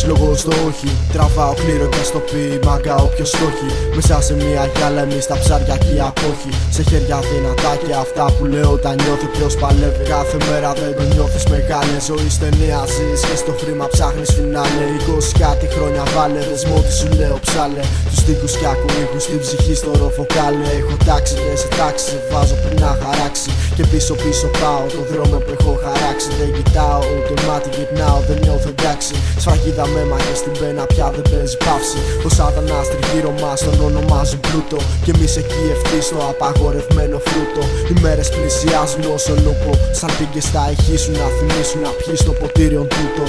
λόγο στο όχι. Τραβάω κλήρο και στο πει μάγκα όποιος το έχει. Μέσα σε μια γυάλα εμείς τα ψάρια και οι απόχοι. Σε χέρια δυνατά και αυτά που λέω τα νιώθει ποιος παλεύει. Κάθε μέρα δεν το νιώθεις μεγάλη ζωή στενία ζεις και στο χρήμα ψάχνεις φινάλε. 20 κάτι χρόνια βάλε δεσμό τι σου λέω ψάλε. Τους στίχους κι ακού ήχους στην ψυχή στο ροφοκάλε. Έχω τάξει και σε τάξη σε βάζω πριν να χαράξει. Και πίσω πίσω πάω το δρόμο που έχω χαράξει. Δεν κοιτάω ούτε μάτι γυρνάω δεν νιώθω εντάξει. Σφραγίδα με μάχες στην πένα πια δεν παίζει παύση. Ο σάτανας τριγύρω μας τον ονομάζουν πλούτο. Και εμείς εκεί ευθύ στο απαγορευμένο φρούτο. Οι μέρες πλησιάζουν όσο λούπο. Σαν πίγκες θα ηχήσουν να θυμίσουν να πιείς το ποτήριον τούτο.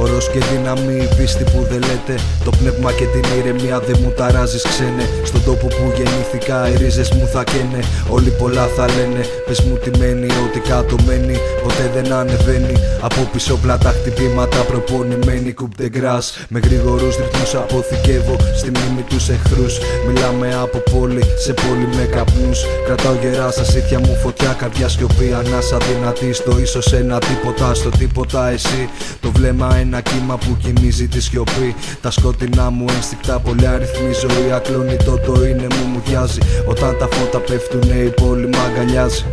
Όρος και δύναμη, η πίστη που δεν λέτε. Το πνεύμα και την ηρεμία δεν μου ταράζεις ξένε. Στον τόπο που γεννήθηκα οι ρίζες μου θα καίνε. Όλοι πολλά θα λένε, πες μου τι μένει. Ό,τι κάτω μένει, ποτέ δεν ανεβαίνει. Από πίσω πλάτα χτυπήματα προπονημένοι coupe de grace. Με γρήγορους ρυθμούς αποθηκεύω στη μνήμη τους εχθρούς. Μιλάμε από πόλη σε πόλη με καπνούς. Κρατάω γερά στα σίτια μου φωτιά, καρδιά σιωπή. Ανάσα δυνατή στο ίσως ένα τίποτα, στο τίποτα εσύ. Το βλέμμα ένα κύμα που κοιμίζει τη σιωπή. Τα σκότεινά μου ένστικτα πολλοί αριθμοί ζωή. Ακλόνητο το είναι μου μουδιάζει. Όταν τα φώτα πέφτουνε η πόλη μ' αγκαλιάζει.